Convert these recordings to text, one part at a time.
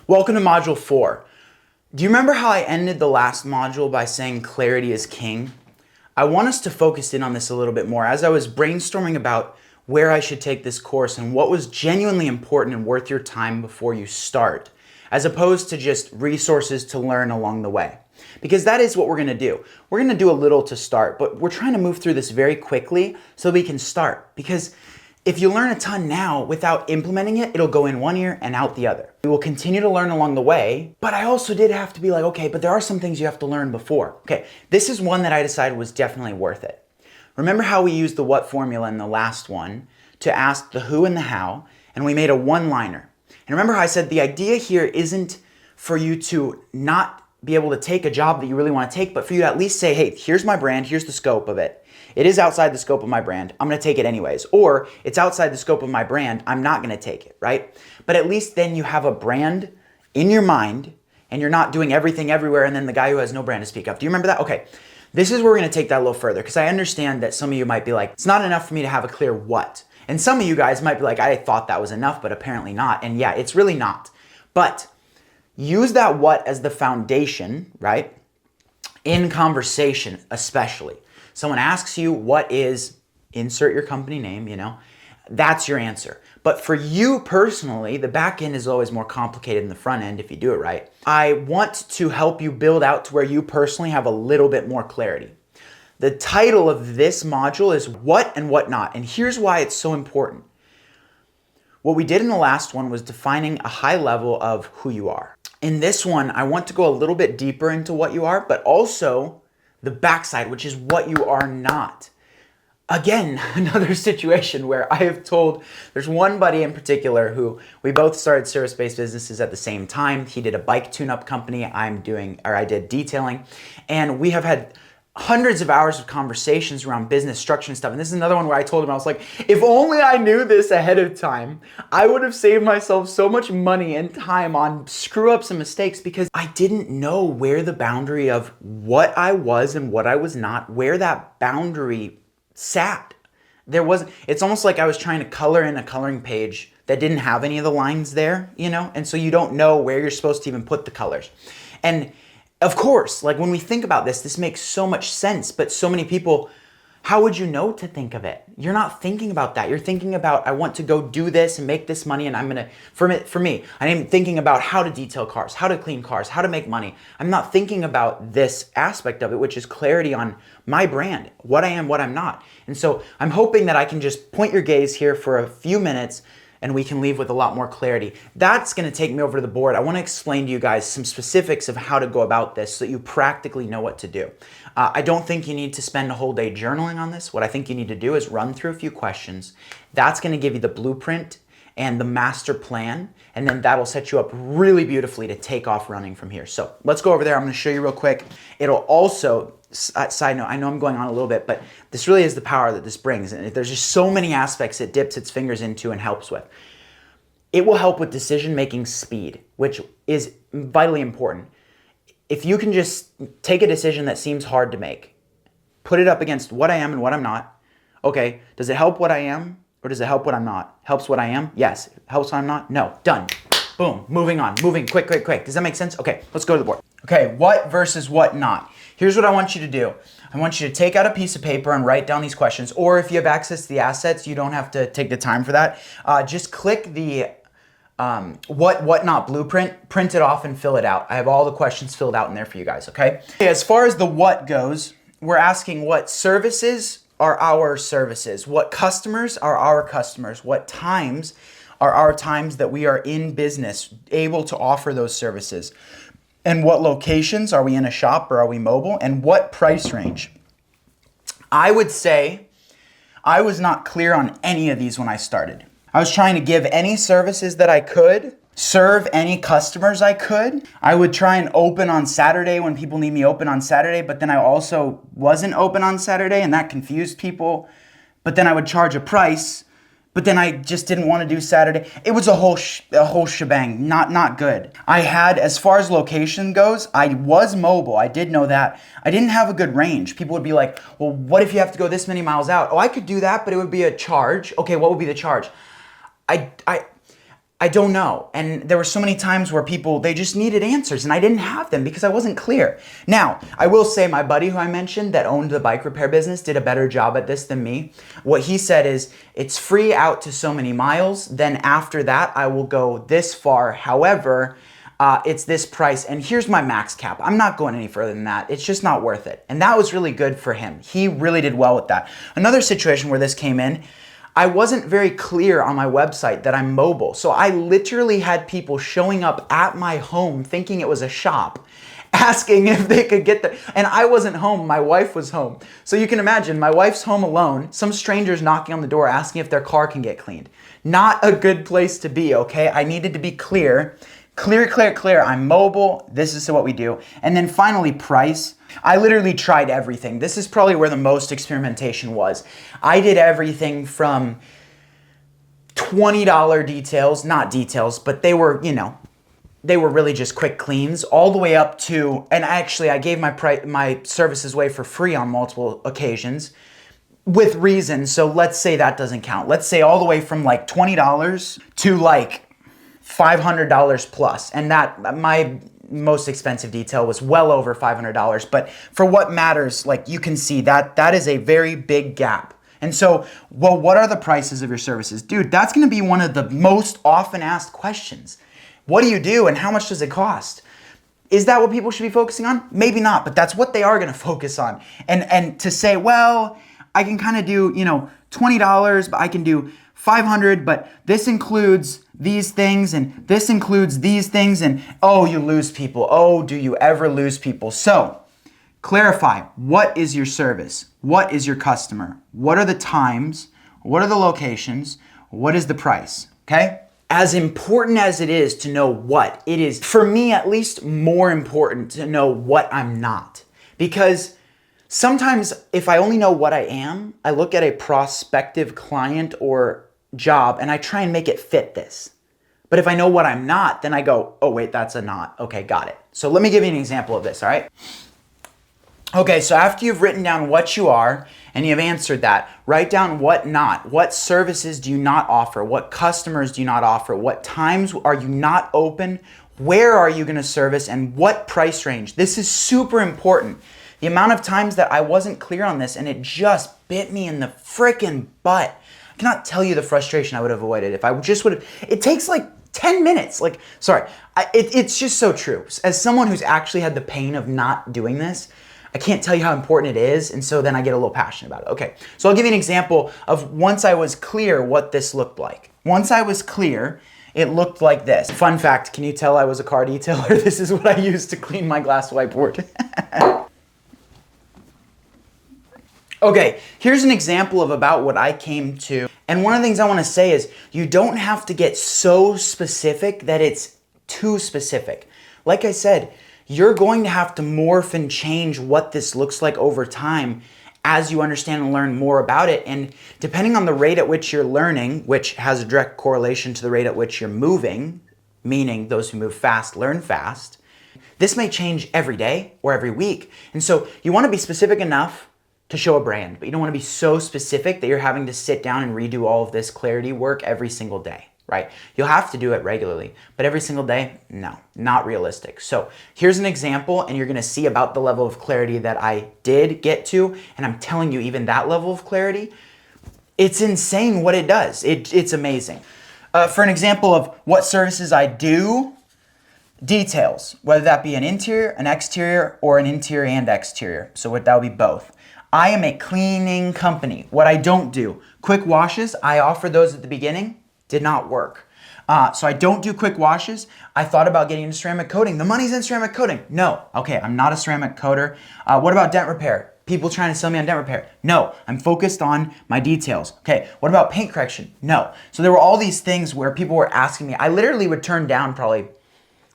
Welcome to Module 4. Do you remember how I ended the last module by saying clarity is king? I want us to focus in on this a little bit more as I was brainstorming about where I should take this course and what was genuinely important and worth your time before you start, as opposed to just resources to learn along the way. Because that is what we're going to do. We're going to do a little to start, but we're trying to move through this very quickly so we can start. Because if you learn a ton now without implementing it, it'll go in one ear and out the other. We will continue to learn along the way, but I also did have to be like, okay, but there are some things you have to learn before. Okay, this is one that I decided was definitely worth it. Remember how we used the what formula in the last one to ask the who and the how, and we made a one-liner. And remember how I said the idea here isn't for you to not be able to take a job that you really want to take, but for you to at least say, hey, here's my brand, here's the scope of it. It is outside the scope of my brand. I'm going to take it anyways. Or it's outside the scope of my brand. I'm not going to take it, right? But at least then you have a brand in your mind and you're not doing everything everywhere and then the guy who has no brand to speak of. Do you remember that? Okay. This is where we're going to take that a little further because I understand that some of you might be like, it's not enough for me to have a clear what. And some of you guys might be like, I thought that was enough, but apparently not. And yeah, it's really not. But use that what as the foundation, right? In conversation, especially. Someone asks you what is, insert your company name, that's your answer. But for you personally, the back end is always more complicated than the front end if you do it right. I want to help you build out to where you personally have a little bit more clarity. The title of this module is What and What Not, and here's why it's so important. What we did in the last one was defining a high level of who you are. In this one, I want to go a little bit deeper into what you are, but also the backside, which is what you are not. Again, another situation where I have told, there's one buddy in particular who we both started service-based businesses at the same time. He did a bike tune-up company. I did detailing. And we have had hundreds of hours of conversations around business structure and stuff. And this is another one where I told him, I was like, if only I knew this ahead of time, I would have saved myself so much money and time on screw ups and mistakes because I didn't know where the boundary of what I was and what I was not, where that boundary sat. It's almost like I was trying to color in a coloring page that didn't have any of the lines there, and so you don't know where you're supposed to even put the colors. And of course, like when we think about this makes so much sense, but so many people, how would you know to think of it? You're not thinking about that. You're thinking about, I want to go do this and make this money and I'm gonna, for me, I am thinking about how to detail cars, how to clean cars, how to make money. I'm not thinking about this aspect of it, which is clarity on my brand, what I am, what I'm not. And so I'm hoping that I can just point your gaze here for a few minutes and we can leave with a lot more clarity. That's gonna take me over to the board. I wanna explain to you guys some specifics of how to go about this so that you practically know what to do. I don't think you need to spend a whole day journaling on this. What I think you need to do is run through a few questions. That's gonna give you the blueprint and the master plan, and then that'll set you up really beautifully to take off running from here. So let's go over there. I'm gonna show you real quick. It'll also, side note, I know I'm going on a little bit, but this really is the power that this brings. And there's just so many aspects it dips its fingers into and helps with. It will help with decision-making speed, which is vitally important. If you can just take a decision that seems hard to make, put it up against what I am and what I'm not. Okay, does it help what I am or does it help what I'm not? Helps what I am? Yes. Helps what I'm not? No. Done. Boom. Moving on. Moving quick. Does that make sense? Okay, let's go to the board. Okay, what versus what not. Here's what I want you to do. I want you to take out a piece of paper and write down these questions, or if you have access to the assets, you don't have to take the time for that. Just click the what not blueprint, print it off and fill it out. I have all the questions filled out in there for you guys, okay? As far as the what goes, we're asking what services are our services, what customers are our customers, what times are our times that we are in business able to offer those services, and what locations, are we in a shop or are we mobile, and what price range. I would say I was not clear on any of these when I started. I was trying to give any services that I could, serve any customers I could. I would try and open on Saturday when people need me open on Saturday, but then I also wasn't open on Saturday and that confused people. But then I would charge a price, but then I just didn't want to do Saturday. It was a whole shebang, not good. I had, as far as location goes, I was mobile, I did know that. I didn't have a good range. People would be like, well, what if you have to go this many miles out? Oh, I could do that, but it would be a charge. Okay, what would be the charge? I don't know. And there were so many times where people, they just needed answers and I didn't have them because I wasn't clear. Now, I will say my buddy who I mentioned that owned the bike repair business did a better job at this than me. What he said is, it's free out to so many miles. Then after that, I will go this far. However, it's this price and here's my max cap. I'm not going any further than that. It's just not worth it. And that was really good for him. He really did well with that. Another situation where this came in, I wasn't very clear on my website that I'm mobile. So I literally had people showing up at my home thinking it was a shop, asking if they could get there. And I wasn't home, my wife was home. So you can imagine, my wife's home alone, some strangers knocking on the door asking if their car can get cleaned. Not a good place to be, okay? I needed to be clear. Clear. I'm mobile. This is what we do. And then finally, price. I literally tried everything. This is probably where the most experimentation was. I did everything from $20 details, not details, but they were, they were really just quick cleans, all the way up to, and actually I gave my services away for free on multiple occasions with reason. So let's say that doesn't count. Let's say all the way from like $20 to like $500 plus. And that, my most expensive detail was well over $500. But for what matters, like you can see that is a very big gap. And so, well, what are the prices of your services? Dude, that's gonna be one of the most often asked questions. What do you do and how much does it cost? Is that what people should be focusing on? Maybe not, but that's what they are gonna focus on. And to say, well, I can kind of do, $20, but I can do $500, but this includes these things and this includes these things, and oh, you lose people. Oh, do you ever lose people? So clarify, what is your service? What is your customer? What are the times? What are the locations? What is the price? Okay? As important as it is to know what, it is, for me at least, more important to know what I'm not. Because sometimes if I only know what I am, I look at a prospective client or job and I try and make it fit this. But if I know what I'm not, then I go, oh wait, that's a not. Okay, got it. So let me give you an example of this, all right? Okay, so after you've written down what you are and you've answered that, write down what not. What services do you not offer? What customers do you not offer? What times are you not open? Where are you gonna service and what price range? This is super important. The amount of times that I wasn't clear on this and it just bit me in the freaking butt. I cannot tell you the frustration I would have avoided if I just would have. It takes like 10 minutes. It's just so true. As someone who's actually had the pain of not doing this, I can't tell you how important it is, and so then I get a little passionate about it. Okay, so I'll give you an example of once I was clear what this looked like. Once I was clear, it looked like this. Fun fact, can you tell I was a car detailer? This is what I used to clean my glass whiteboard. Okay, here's an example of about what I came to. And one of the things I want to say is you don't have to get so specific that it's too specific. Like I said, you're going to have to morph and change what this looks like over time as you understand and learn more about it. And depending on the rate at which you're learning, which has a direct correlation to the rate at which you're moving, meaning those who move fast learn fast, this may change every day or every week. And so you want to be specific enough to show a brand, but you don't want to be so specific that you're having to sit down and redo all of this clarity work every single day, right? You'll have to do it regularly, but every single day, no, not realistic. So here's an example, and you're going to see about the level of clarity that I did get to, and I'm telling you, even that level of clarity, it's insane what it does. It's amazing. For an example of what services I do, details, whether that be an interior, an exterior, or an interior and exterior. So that would be both. I am a cleaning company. What I don't do, quick washes, I offer those at the beginning, did not work. So I don't do quick washes. I thought about getting into ceramic coating. The money's in ceramic coating. No, okay, I'm not a ceramic coater. What about dent repair? People trying to sell me on dent repair. No, I'm focused on my details. Okay, what about paint correction? No. So there were all these things where people were asking me. I literally would turn down probably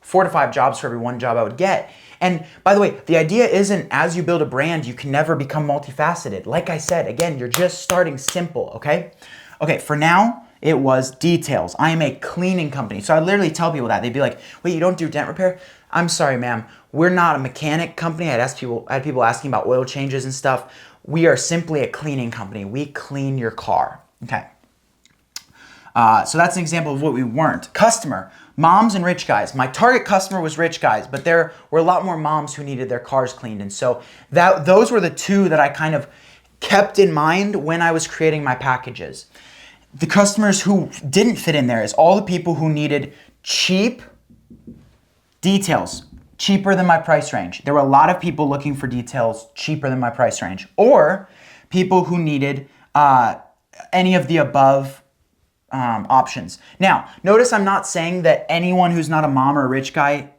4 to 5 jobs for every one job I would get. And by the way, the idea isn't as you build a brand, you can never become multifaceted. Like I said, again, you're just starting simple, okay? Okay, for now, it was details. I am a cleaning company. So I literally tell people that. They'd be like, wait, you don't do dent repair? I'm sorry, ma'am. We're not a mechanic company. I had people asking about oil changes and stuff. We are simply a cleaning company. We clean your car, okay? So that's an example of what we weren't. Customer, moms and rich guys. My target customer was rich guys, but there were a lot more moms who needed their cars cleaned. And so those were the two that I kind of kept in mind when I was creating my packages. The customers who didn't fit in there is all the people who needed cheap details, cheaper than my price range. There were a lot of people looking for details cheaper than my price range, or people who needed any of the above options. Now, notice I'm not saying that anyone who's not a mom or a rich guy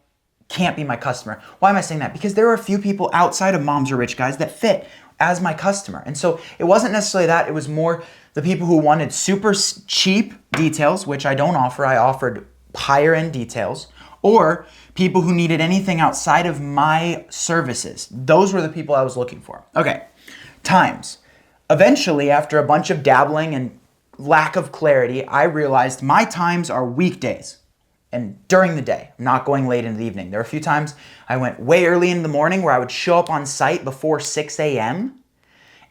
can't be my customer. Why am I saying that? Because there are a few people outside of moms or rich guys that fit as my customer. And so it wasn't necessarily that, it was more the people who wanted super cheap details, which I don't offer. I offered higher end details, or people who needed anything outside of my services. Those were the people I was looking for. Okay, times. Eventually, after a bunch of dabbling and lack of clarity, I realized my times are weekdays and during the day. I'm not going late in the evening. There are a few times I went way early in the morning where I would show up on site before 6 a.m.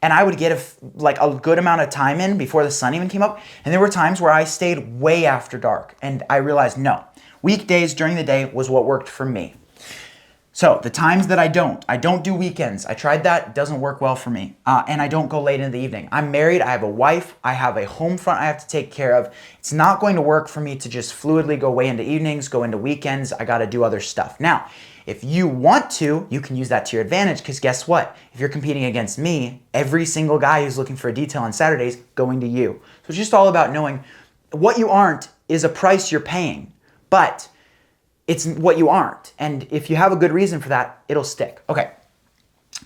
and I would get a good amount of time in before the sun even came up. And there were times where I stayed way after dark, and I realized, no, weekdays during the day was what worked for me. So the times that I don't do weekends. I tried that, it doesn't work well for me. And I don't go late in the evening. I'm married, I have a wife, I have a home front I have to take care of. It's not going to work for me to just fluidly go way into evenings, go into weekends. I gotta do other stuff. Now, if you want to, you can use that to your advantage, because guess what? If you're competing against me, every single guy who's looking for a detail on Saturdays going to you. So it's just all about knowing what you aren't is a price you're paying, but it's what you aren't. And if you have a good reason for that, it'll stick. Okay,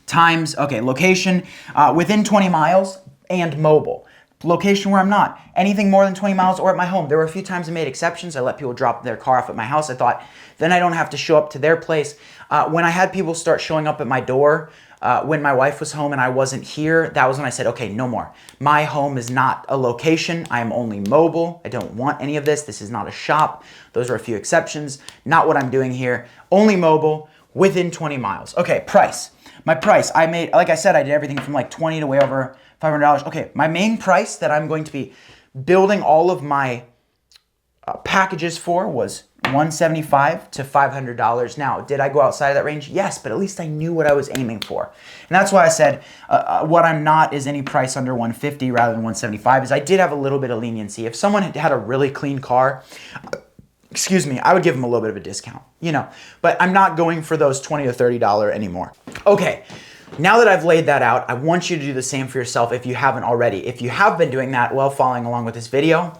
times, okay, location, within 20 miles and mobile. Location where I'm not. Anything more than 20 miles or at my home. There were a few times I made exceptions. I let people drop their car off at my house. I thought, then I don't have to show up to their place. When I had people start showing up at my door, when my wife was home and I wasn't here, that was when I said, okay, no more. My home is not a location. I am only mobile. I don't want any of this. This is not a shop. Those are a few exceptions. Not what I'm doing here. Only mobile within 20 miles. Okay, price. My price, I made, like I said, I did everything from like 20 to way over $500. Okay, my main price that I'm going to be building all of my packages for was $175 to $500. Now, did I go outside of that range? Yes, but at least I knew what I was aiming for. And that's why I said what I'm not is any price under $150 rather than $175, is I did have a little bit of leniency. If someone had a really clean car, excuse me, I would give them a little bit of a discount, you know, but I'm not going for those $20 or $30 anymore. Okay, now that I've laid that out, I want you to do the same for yourself if you haven't already. If you have been doing that while following along with this video,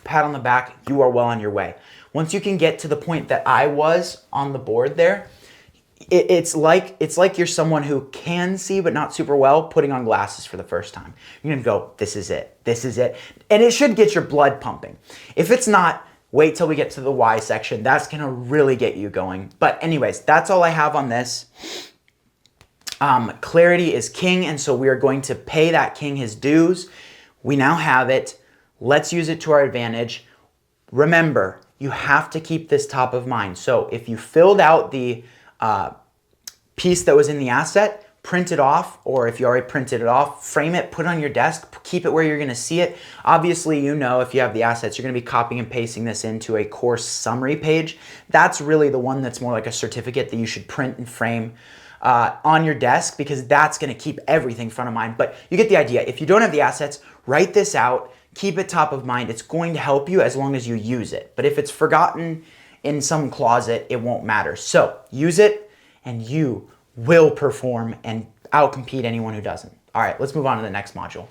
pat on the back, you are well on your way. Once you can get to the point that I was on the board there, it's like you're someone who can see but not super well putting on glasses for the first time. You're gonna go, this is it, this is it. And it should get your blood pumping. If it's not, wait till we get to the why section. That's gonna really get you going. But anyways, that's all I have on this. Clarity is king, and so we are going to pay that king his dues. We now have it. Let's use it to our advantage. Remember, you have to keep this top of mind. So if you filled out the piece that was in the asset, print it off, or if you already printed it off, frame it, put it on your desk, keep it where you're gonna see it. Obviously, you know, if you have the assets, you're gonna be copying and pasting this into a course summary page. That's really the one that's more like a certificate that you should print and frame on your desk, because that's gonna keep everything front of mind. But you get the idea. If you don't have the assets, write this out, keep it top of mind. It's going to help you as long as you use it. But if it's forgotten in some closet, it won't matter. So use it and you will perform and outcompete anyone who doesn't. All right, let's move on to the next module.